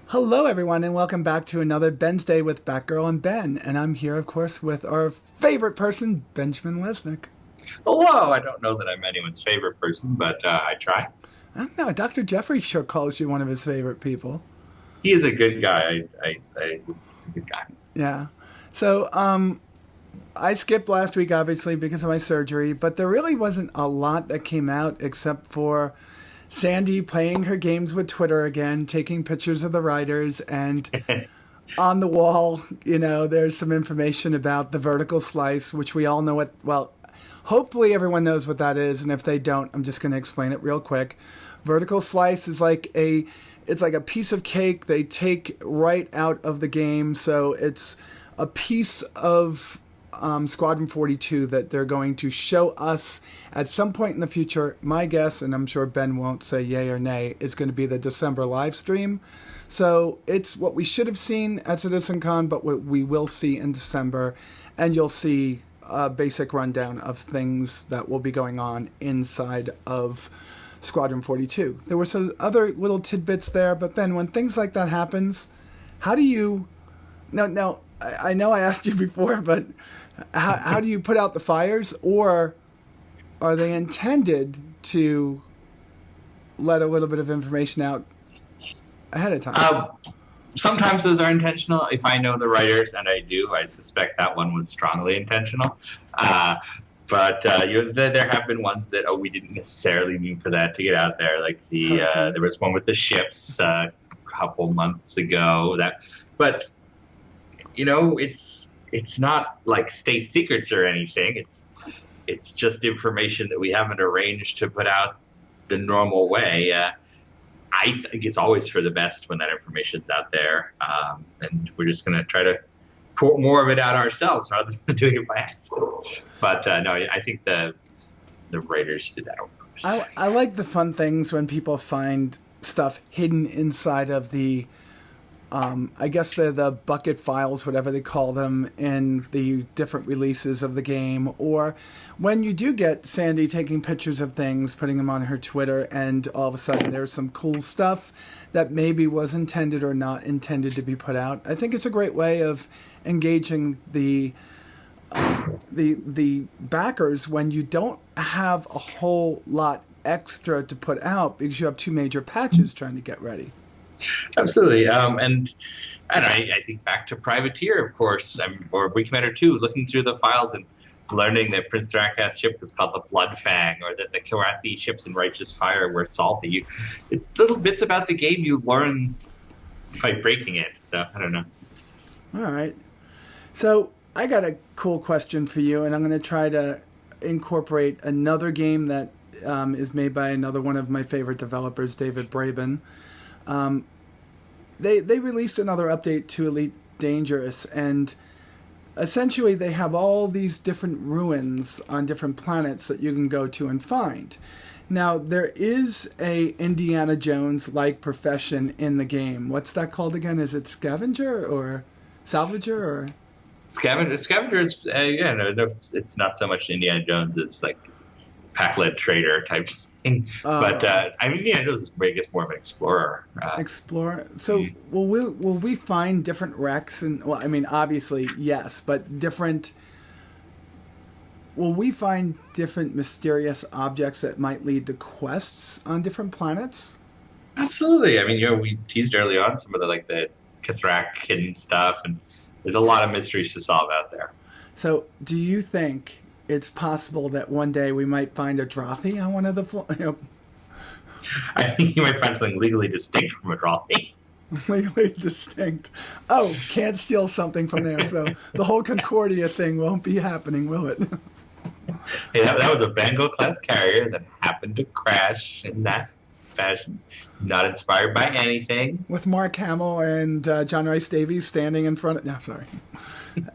Hello, everyone, and welcome back to another Bensday with Batgirl and Ben. And I'm here, of course, with our favorite person, Benjamin Lesnick. Hello, I don't know that I'm anyone's favorite person, but I try. I don't know, Dr. Jeffrey sure calls you one of his favorite people. He is a good guy. He's a good guy. Yeah. So, I skipped last week, obviously, because of my surgery, but there really wasn't a lot that came out except for Sandy playing her games with Twitter again, taking pictures of the writers, and on the wall, there's some information about the vertical slice, which we all know well, hopefully everyone knows what that is. And if they don't, I'm just going to explain it real quick. Vertical slice is it's like a piece of cake they take right out of the game. So it's a piece of Squadron 42 that they're going to show us at some point in the future. My guess, and I'm sure Ben won't say yay or nay, is going to be the December live stream. So it's what we should have seen at CitizenCon, but what we will see in December. And you'll see a basic rundown of things that will be going on inside of Squadron 42. There were some other little tidbits there, but Ben, when things like that happens, how do you... No, I know I asked you before, but how do you put out the fires? Or are they intended to let a little bit of information out ahead of time? Sometimes those are intentional. If I know the writers, and I do, I suspect that one was strongly intentional. But there have been ones that we didn't necessarily mean for that to get out there. Like there was one with the ships a couple months ago. But it's not like state secrets or anything. It's just information that we haven't arranged to put out the normal way. I think it's always for the best when that information's out there, and we're just going to try to put more of it out ourselves rather than doing it by accident. But no, I think the writers did that on purpose. I like the fun things when people find stuff hidden inside of the I guess they're the bucket files, whatever they call them, in the different releases of the game. Or when you do get Sandy taking pictures of things, putting them on her Twitter, and all of a sudden there's some cool stuff that maybe was intended or not intended to be put out. I think it's a great way of engaging the backers when you don't have a whole lot extra to put out because you have two major patches trying to get ready. Absolutely. And I think back to Privateer, of course, or Wing Commander 2, looking through the files and learning that Prince Dracath's ship was called the Blood Fang, or that the Karathi ships in Righteous Fire were salty. It's little bits about the game you learn by breaking it. So, I don't know. All right. So I got a cool question for you, and I'm going to try to incorporate another game that is made by another one of my favorite developers, David Braben. They released another update to Elite Dangerous, and essentially they have all these different ruins on different planets that you can go to and find. Now, there is a Indiana Jones-like profession in the game. What's that called again? Is it scavenger or salvager or... Scavenger is, no, it's not so much Indiana Jones as like pack-led trader type thing. But Indiana Jones is, I guess, more of an explorer. Explorer. So will we find different wrecks? And well, I mean, obviously yes, but different. Will we find different mysterious objects that might lead to quests on different planets? Absolutely. I mean, we teased early on some of the Kathrak hidden stuff, and there's a lot of mysteries to solve out there. So, do you think it's possible that one day we might find a Drothy on one of the I think you might find something legally distinct from a Drothy. Legally distinct. Oh, can't steal something from there. So the whole Concordia thing won't be happening, will it? Hey, that was a Bengal class carrier that happened to crash in that fashion. Not inspired by anything. With Mark Hamill and John Rice Davies standing in front of... No, sorry.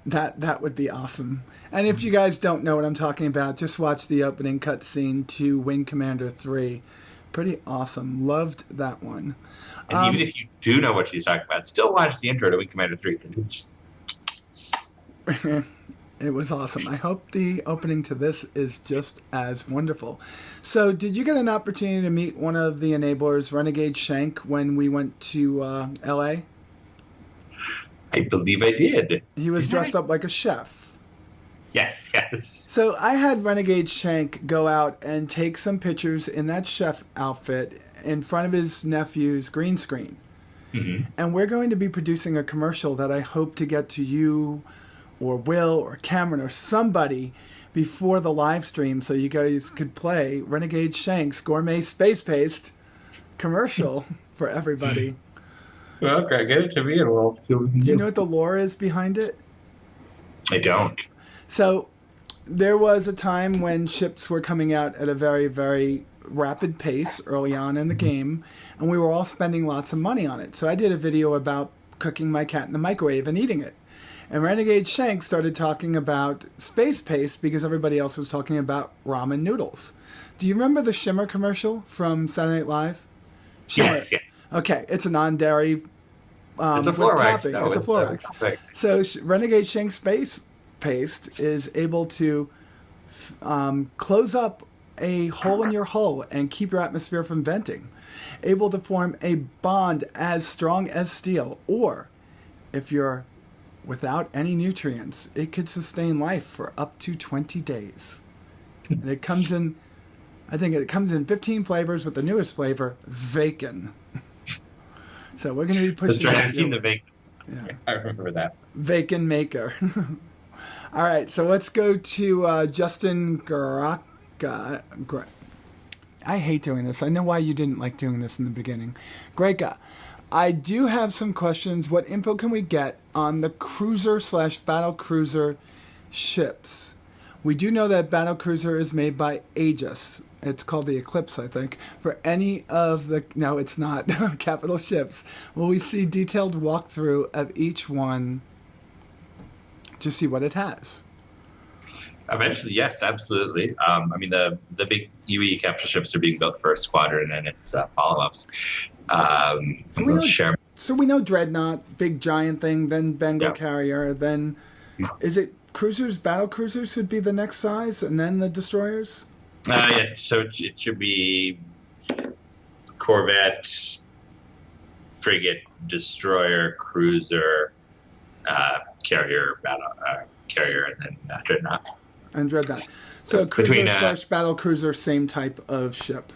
That would be awesome. And if you guys don't know what I'm talking about, just watch the opening cutscene to Wing Commander 3. Pretty awesome. Loved that one. And even if you do know what she's talking about, still watch the intro to Wing Commander 3 because it's... It was awesome. I hope the opening to this is just as wonderful. So, did you get an opportunity to meet one of the enablers, Renegade Shank, when we went to L.A.? I believe I did. He was dressed up like a chef. Yes, yes. So, I had Renegade Shank go out and take some pictures in that chef outfit in front of his nephew's green screen. Mm-hmm. And we're going to be producing a commercial that I hope to get to you or Will or Cameron or somebody before the live stream so you guys could play Renegade Shank's Gourmet Space Paste commercial for everybody. Well, okay, get it to me and we'll see what we can do. Do you know what the lore is behind it? I don't. So there was a time when ships were coming out at a very, very rapid pace early on in the game, and we were all spending lots of money on it. So I did a video about cooking my cat in the microwave and eating it. And Renegade Shank started talking about space paste because everybody else was talking about ramen noodles. Do you remember the Shimmer commercial from Saturday Night Live? Shimmer. Yes. Okay, it's a non-dairy It's a Florax. topping. It's a Florax. So Renegade Shank space paste is able to close up a hole in your hull and keep your atmosphere from venting. Able to form a bond as strong as steel, or if you're without any nutrients, it could sustain life for up to 20 days. And it comes in, I think it comes in 15 flavors with the newest flavor, Bacon. So we're going to be pushing. That's right. I've seen the Bacon. Yeah. I remember that. Bacon maker. All right, so let's go to Justin Graka. I hate doing this. I know why you didn't like doing this in the beginning. Greka, I do have some questions. What info can we get on the cruiser/battle cruiser ships? We do know that battle cruiser is made by Aegis. It's called the Eclipse, I think. For any of the... No, it's not. Capital ships. Will we see detailed walkthrough of each one to see what it has? Eventually, yes, absolutely. I mean, the big UE capital ships are being built for Squadron and its follow-ups. So we know Dreadnought, big giant thing, then Bengal Carrier, then is it cruisers, battle cruisers would be the next size, and then the destroyers? Yeah, so it should be Corvette, frigate, destroyer, cruiser, carrier, carrier, and then Dreadnought. And Dreadnought. So cruiser/battle cruiser, same type of ship.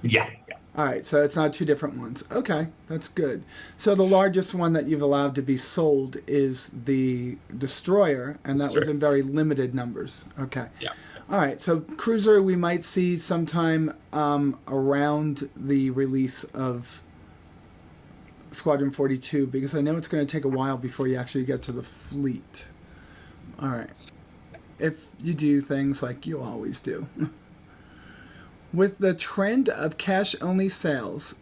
Yeah. All right, so it's not two different ones. Okay, that's good. So the largest one that you've allowed to be sold is the destroyer, and that was in very limited numbers. Okay. Yeah. All right, so cruiser we might see sometime around the release of Squadron 42, because I know it's going to take a while before you actually get to the fleet. All right. If you do things like you always do. With the trend of cash-only sales,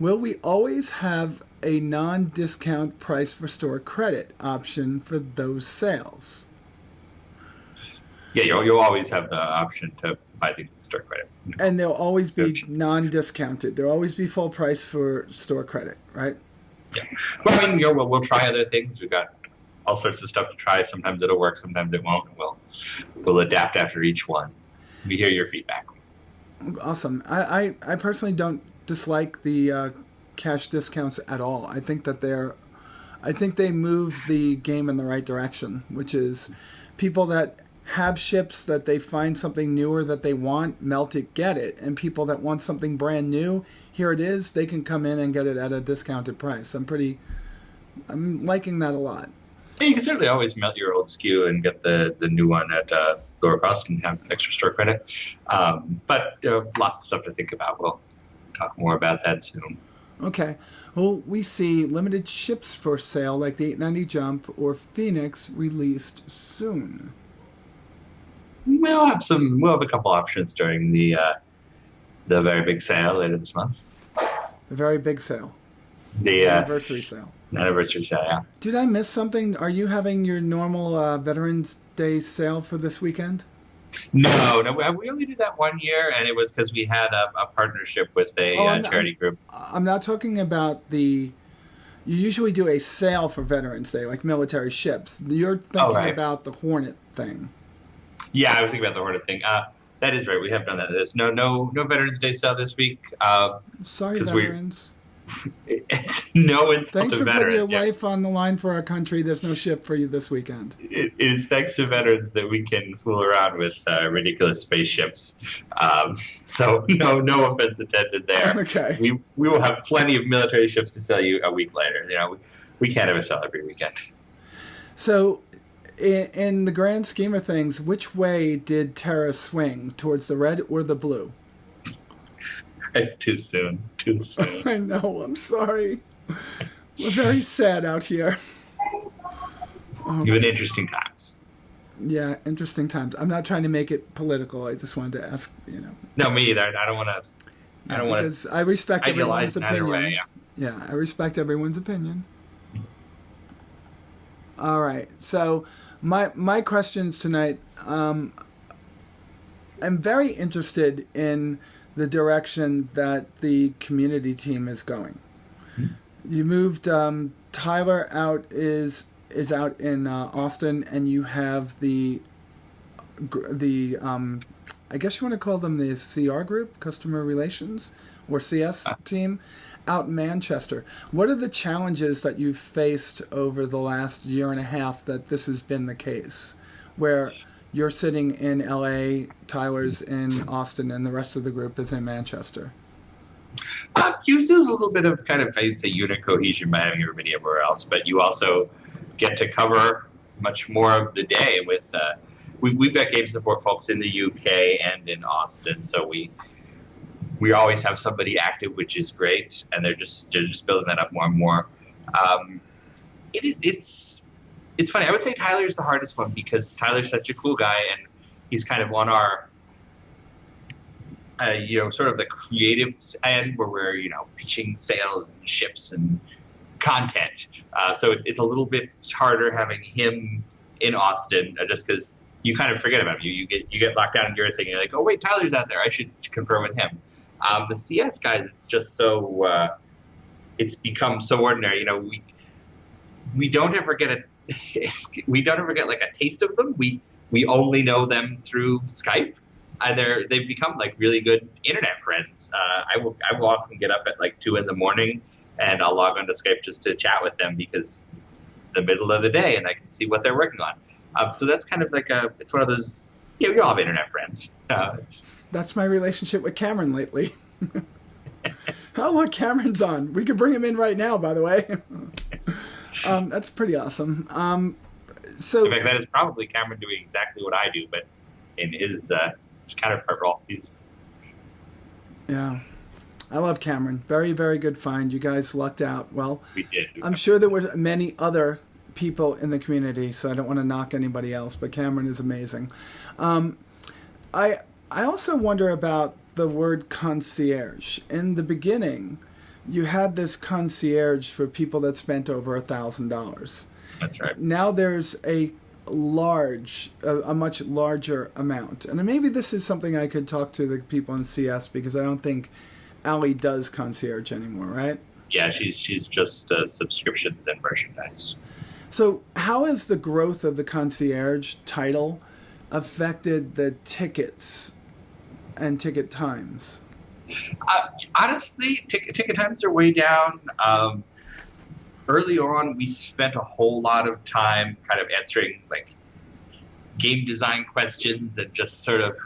will we always have a non-discount price for store credit option for those sales? Yeah, you'll always have the option to buy things with store credit. And they'll always be non-discounted. There'll always be full price for store credit, right? Yeah. Well, I mean, we'll try other things. We've got all sorts of stuff to try. Sometimes it'll work, sometimes it won't. We'll adapt after each one. We hear your feedback. Awesome. I personally don't dislike the cash discounts at all. I think that they move the game in the right direction, which is people that have ships that they find something newer that they want, melt it, get it, and people that want something brand new, here it is, they can come in and get it at a discounted price. I'm liking that a lot. Yeah, you can certainly always melt your old SKU and get the new one at lower cost and have extra store credit. But lots of stuff to think about. We'll talk more about that soon. Okay. Well, we see limited ships for sale like the 890 Jump or Phoenix released soon. We'll have a couple options during the very big sale later this month. The very big sale. The anniversary sale. Anniversary sale, yeah. Did I miss something? Are you having your normal Veterans Day sale for this weekend? No, we only did that one year, and it was because we had a partnership with a charity group. I'm not talking about you usually do a sale for Veterans Day, like military ships. You're thinking about the Hornet thing. Yeah, I was thinking about the Hornet thing. That is right. We have done that. There's no Veterans Day sale this week. Sorry, 'Cause veterans. It's no insult Thanks to for putting your veterans. Yeah. life on the line for our country. There's no ship for you this weekend. It is thanks to veterans that we can fool around with ridiculous spaceships. So no offense intended there. Okay. We will have plenty of military ships to sell you a week later. We can't have a sale every weekend. So, in the grand scheme of things, which way did Terra swing? Towards the red or the blue? It's too soon. Too soon. I know. I'm sorry. We're very sad out here. You've been interesting times. Yeah, interesting times. I'm not trying to make it political. I just wanted to ask, No, me either. I don't want to. I don't want to. Because I respect everyone's opinion. Way, yeah, I respect everyone's opinion. All right. So, my questions tonight. I'm very interested in the direction that the community team is going. You moved Tyler out is out in Austin, and you have the I guess you want to call them the CR group, customer relations, or CS team, out in Manchester. What are the challenges that you've faced over the last year and a half that this has been the case, where you're sitting in LA, Tyler's in Austin, and the rest of the group is in Manchester? You lose a little bit of kind of, I'd say, unit cohesion by having everybody everywhere else, but you also get to cover much more of the day with. We've got game support folks in the UK and in Austin, so we always have somebody active, which is great, and they're just building that up more and more. It's funny. I would say Tyler's the hardest one because Tyler's such a cool guy, and he's kind of on our, sort of the creative end where we're, pitching sales and ships and content. So it's a little bit harder having him in Austin, just because you kind of forget about him. You get locked down in your thing. And you're like, oh wait, Tyler's out there. I should confirm with him. The CS guys, it's just so it's become so ordinary. We don't ever get like a taste of them. We only know them through Skype. They've become like really good internet friends. I will often get up at like 2 a.m. and I'll log onto Skype just to chat with them because it's the middle of the day and I can see what they're working on. So that's kind of like it's one of those, we all have internet friends. That's my relationship with Cameron lately. Oh, look, Cameron's on. We could bring him in right now, by the way. That's pretty awesome. So in fact, that is probably Cameron doing exactly what I do, but in his counterpart role. Yeah. I love Cameron. Very, very good find. You guys lucked out. Well, we did. I'm sure there were many other people in the community, so I don't want to knock anybody else, but Cameron is amazing. I also wonder about the word concierge. In the beginning, you had this concierge for people that spent over $1,000. That's right. Now there's a much larger amount. And maybe this is something I could talk to the people in CS, because I don't think Allie does concierge anymore, right? Yeah, she's just subscriptions and merchandise. So how has the growth of the concierge title affected the tickets and ticket times? Honestly, ticket times are way down. Early on, we spent a whole lot of time kind of answering like game design questions and just sort of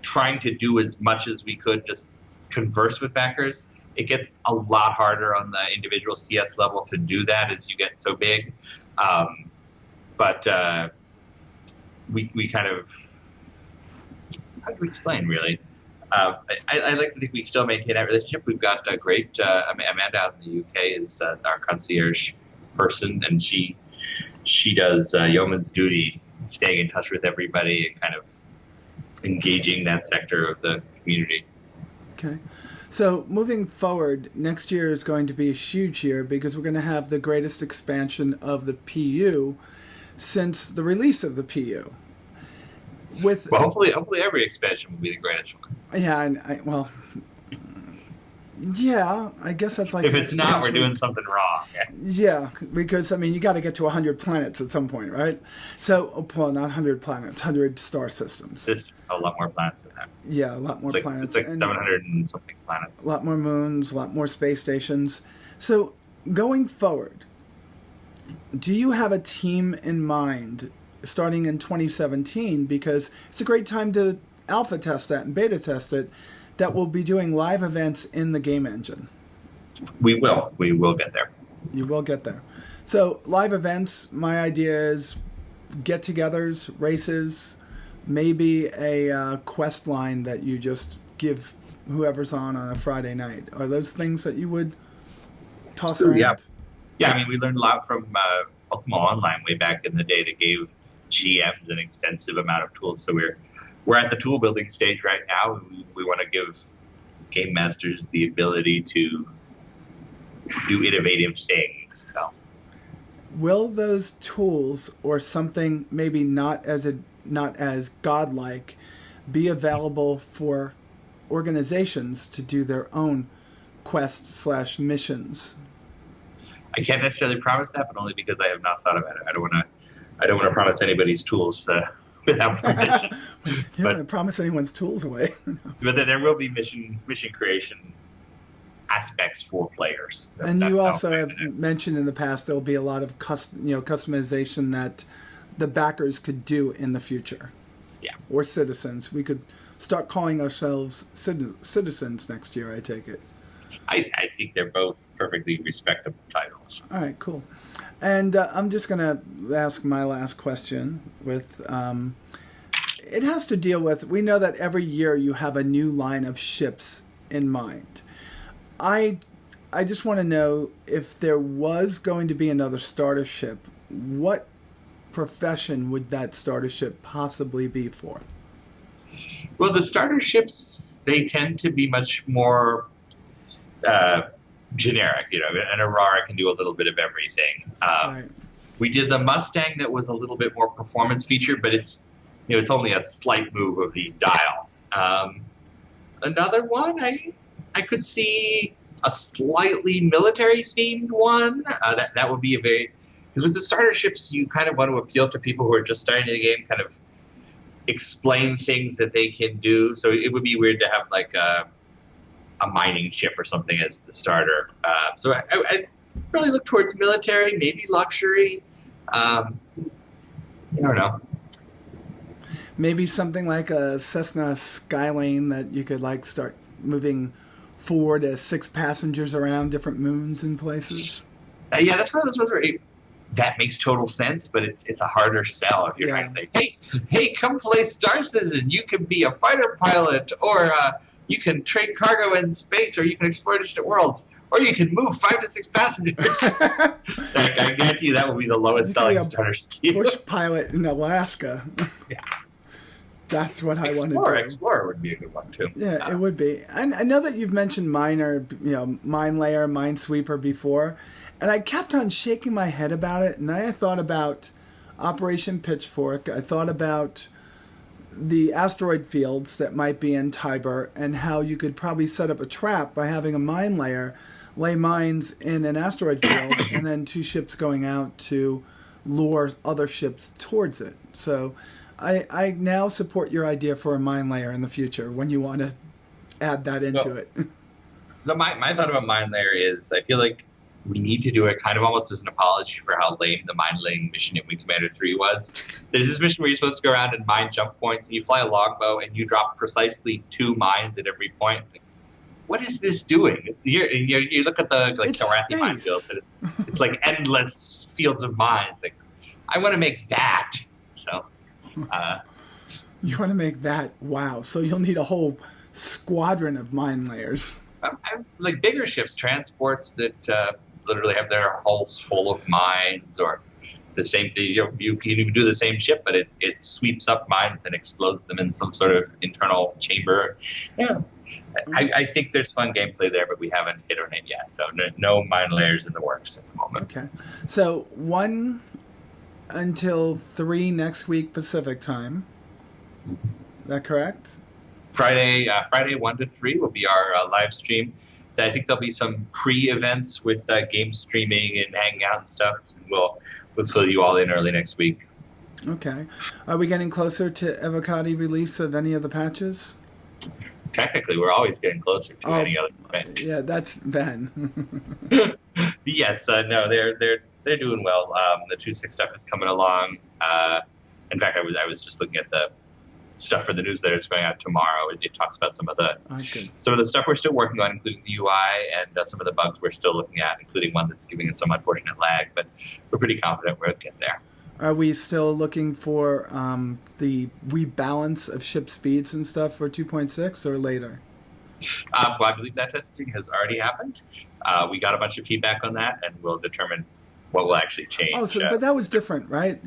trying to do as much as we could, just converse with backers. It gets a lot harder on the individual CS level to do that as you get so big. But we kind of, how do we explain really? I like to think we still maintain that relationship. We've got a great Amanda out in the UK is our concierge person, and she does yeoman's duty, staying in touch with everybody and kind of engaging that sector of the community. Okay. So moving forward, next year is going to be a huge year because we're going to have the greatest expansion of the PU since the release of the PU. Hopefully every expansion will be the greatest one. Yeah, Yeah, I guess that's like If an it's not, we're expansion. doing something wrong. Yeah, because I mean, you got to get to 100 planets at some point, right? So, well, not 100 planets, 100 star systems. There's a lot more planets than that. Yeah, a lot more planets. It's like and 700 and something a planets. lot more moons, a lot more space stations. So, going forward, do you have a team in mind starting in 2017? Because it's a great time to alpha test that and beta test it, that will be doing live events in the game engine. We will get there. You will get there. So, live events, my idea is get-togethers, races, maybe a quest line that you just give whoever's on a Friday night. Are those things that you would toss around? Yeah. I mean, we learned a lot from Ultima Online way back in the day that gave GMs an extensive amount of tools. So we're at the tool building stage right now. We want to give game masters the ability to do innovative things. So, will those tools or something maybe not as godlike be available for organizations to do their own quest/missions? I can't necessarily promise that, but only because I have not thought about it. I don't want to promise anybody's tools without permission. You don't want to promise anyone's tools away. But there will be mission creation aspects for players. And you also have mentioned in the past there'll be a lot of customization that the backers could do in the future. Yeah. Or citizens. We could start calling ourselves citizens next year, I take it. I think they're both perfectly respectable titles. All right, cool. And I'm just going to ask my last question with... it has to deal with... We know that every year you have a new line of ships in mind. I just want to know, if there was going to be another starter ship, what profession would that starter ship possibly be for? Well, the starter ships, they tend to be much more generic. An Aurora can do a little bit of everything. Right. We did the Mustang that was a little bit more performance featured, but it's only a slight move of the dial. Another one, I could see a slightly military themed one. That would be because with the starter ships, you kind of want to appeal to people who are just starting the game, kind of explain things that they can do. So it would be weird to have like a mining ship or something as the starter. So I really look towards military, maybe luxury. I don't know. Maybe something like a Cessna Skylane that you could like start moving 4 to 6 passengers around different moons and places. Yeah, that's one of those ones where that makes total sense, but it's a harder sell if you're trying to say, hey, come play Star Citizen. You can be a fighter pilot, or you can trade cargo in space, or you can explore distant worlds, or you can move 5 to 6 passengers. I guarantee you that will be the lowest selling starter scheme. Bush pilot in Alaska. Yeah. That's what I want to do. Explorer would be a good one too. Yeah, it would be. I know that you've mentioned Mine Layer, Minesweeper before, and I kept on shaking my head about it. And then I thought about Operation Pitchfork. I thought about the asteroid fields that might be in Tiber, and how you could probably set up a trap by having a mine layer, lay mines in an asteroid field, and then 2 ships going out to lure other ships towards it. So I now support your idea for a mine layer in the future when you want to add that into it. So my thought about mine layer is, I feel like we need to do it kind of almost as an apology for how lame the mine laying mission in Wing Commander 3 was. There's this mission where you're supposed to go around and mine jump points, and you fly a longbow and you drop precisely 2 mines at every point. What is this doing? You look at the Kilrathi minefield, but it's like endless fields of mines. Like, I want to make that. So you want to make that? Wow! So you'll need a whole squadron of mine layers. Like bigger ships, transports that literally have their hulls full of mines, or the same thing. You can even do the same ship, but it sweeps up mines and explodes them in some sort of internal chamber. Yeah, I think there's fun gameplay there, but we haven't hit on it yet. So no mine layers in the works at the moment. Okay, so 1 until 3 next week Pacific time. Is that correct? Friday 1 to 3 will be our live stream. I think there'll be some pre-events with game streaming and hanging out and stuff. And we'll fill you all in early next week. Okay. Are we getting closer to Evocati release of any of the patches? Technically, we're always getting closer to any other event. Yeah, that's Ben. Yes, no, they're doing well. The 2.6 stuff is coming along. In fact, I was just looking at the stuff for the newsletter that's going out tomorrow. It talks about some of the stuff we're still working on, including the UI and some of the bugs we're still looking at, including one that's giving us some unfortunate lag. But we're pretty confident we'll get there. Are we still looking for the rebalance of ship speeds and stuff for 2.6 or later? Well, I believe that testing has already happened. We got a bunch of feedback on that, and we'll determine what will actually change. Oh, but that was different, right?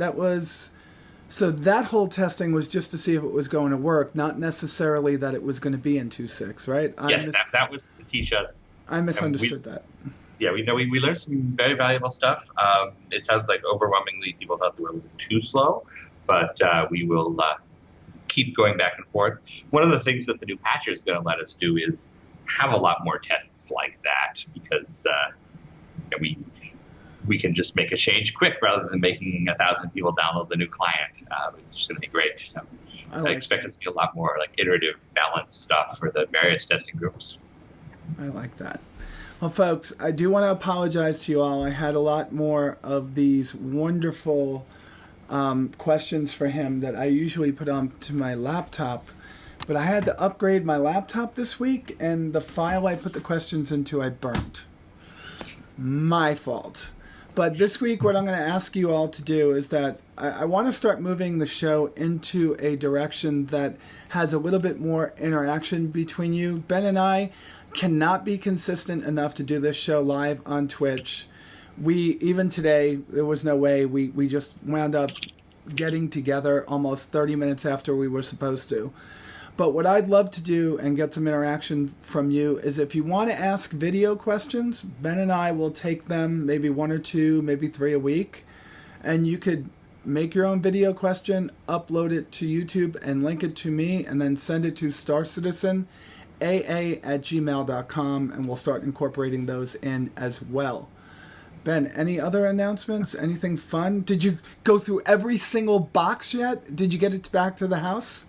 So that whole testing was just to see if it was going to work, not necessarily that it was going to be in 2.6, right? Yes, that was to teach us. I misunderstood that. Yeah, we learned some very valuable stuff. It sounds like overwhelmingly people thought they were a little too slow, but we will keep going back and forth. One of the things that the new patcher is going to let us do is have a lot more tests like that, because we can just make a change quick rather than making 1,000 people download the new client. It's just going to be great. So I expect to see a lot more iterative, balanced stuff for the various testing groups. I like that. Well, folks, I do want to apologize to you all. I had a lot more of these wonderful questions for him that I usually put onto my laptop, but I had to upgrade my laptop this week, and the file I put the questions into I burnt. My fault. But this week, what I'm going to ask you all to do is that I want to start moving the show into a direction that has a little bit more interaction between you. Ben and I cannot be consistent enough to do this show live on Twitch. Even today, there was no way. We just wound up getting together almost 30 minutes after we were supposed to. But what I'd love to do and get some interaction from you is if you want to ask video questions, Ben and I will take them, maybe 1 or 2, maybe 3 a week. And you could make your own video question, upload it to YouTube and link it to me, and then send it to starcitizenaa@gmail.com, and we'll start incorporating those in as well. Ben, any other announcements? Anything fun? Did you go through every single box yet? Did you get it back to the house?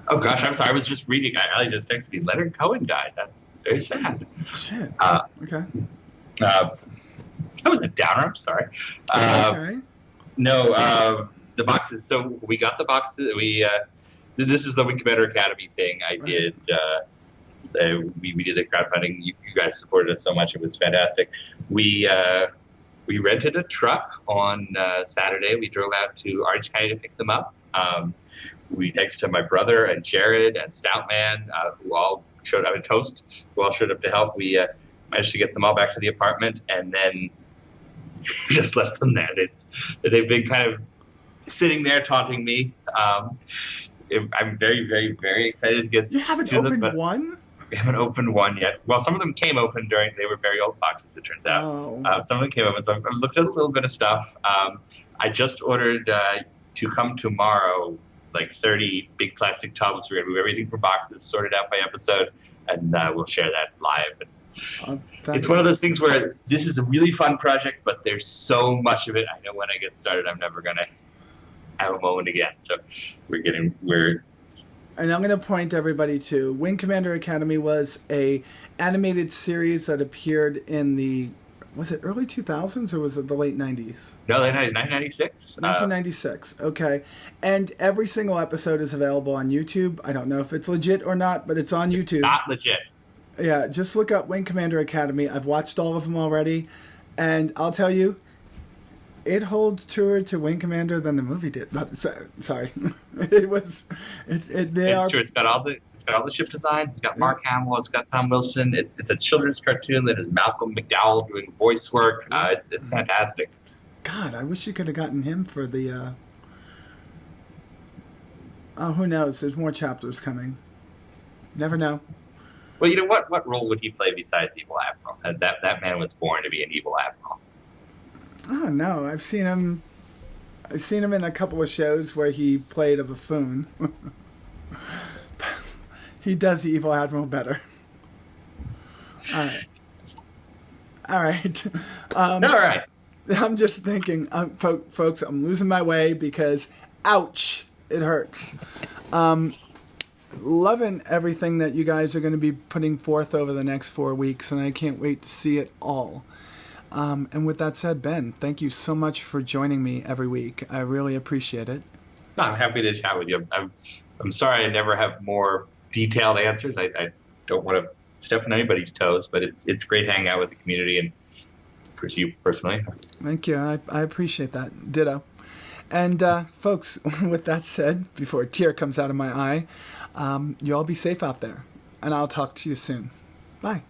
Oh, gosh, I'm sorry. I was just reading. Ali just texted me. Leonard Cohen died. That's very sad. Shit. Okay. That was a downer. I'm sorry. Okay. No, the boxes. So we got the boxes. This is the Wing Commander Academy thing I did. We did the crowdfunding. You guys supported us so much. It was fantastic. We rented a truck on Saturday. We drove out to Orange County to pick them up. Thanks to my brother and Jared and Stoutman, who all showed up, and Toast, who all showed up to help. We managed to get them all back to the apartment, and then just left them there. They've been kind of sitting there taunting me. I'm very, very, very excited to get. You haven't opened one? We haven't opened one yet. Well, some of them came open they were very old boxes, it turns out. Oh. Some of them came open, so I've looked at a little bit of stuff. I just ordered to come tomorrow, 30 big plastic tubs. We're going to move everything from boxes, sort it out by episode, and we'll share that live. It's one of those things where this is a really fun project, but there's so much of it. I know when I get started, I'm never going to have a moment again. So and I'm going to point everybody to Wing Commander Academy was a animated series that appeared in the, was it early 2000s or was it the late 90s? No, 1996. 1996, okay. And every single episode is available on YouTube. I don't know if it's legit or not, but it's on YouTube. Not legit. Yeah, just look up Wing Commander Academy. I've watched all of them already, and I'll tell you, it holds truer to Wing Commander than the movie did. Sorry, it was. It's true. It's got all the ship designs. It's got Mark Hamill. It's got Tom Wilson. It's a children's cartoon that has Malcolm McDowell doing voice work. It's fantastic. God, I wish you could have gotten him for the. Oh, who knows? There's more chapters coming. Never know. Well, you know what role would he play besides Evil Admiral? That man was born to be an Evil Admiral. I don't know. I've seen him in a couple of shows where he played a buffoon. He does the Evil Admiral better. All right. All right. All right. I'm just thinking, folks, I'm losing my way because, ouch, it hurts. Loving everything that you guys are going to be putting forth over the next 4 weeks, and I can't wait to see it all. And with that said, Ben, thank you so much for joining me every week. I really appreciate it. I'm happy to chat with you. I'm sorry I never have more detailed answers. I don't want to step on anybody's toes, but it's great hanging out with the community and for you personally. Thank you. I appreciate that. Ditto. And folks, with that said, before a tear comes out of my eye, you all be safe out there. And I'll talk to you soon. Bye.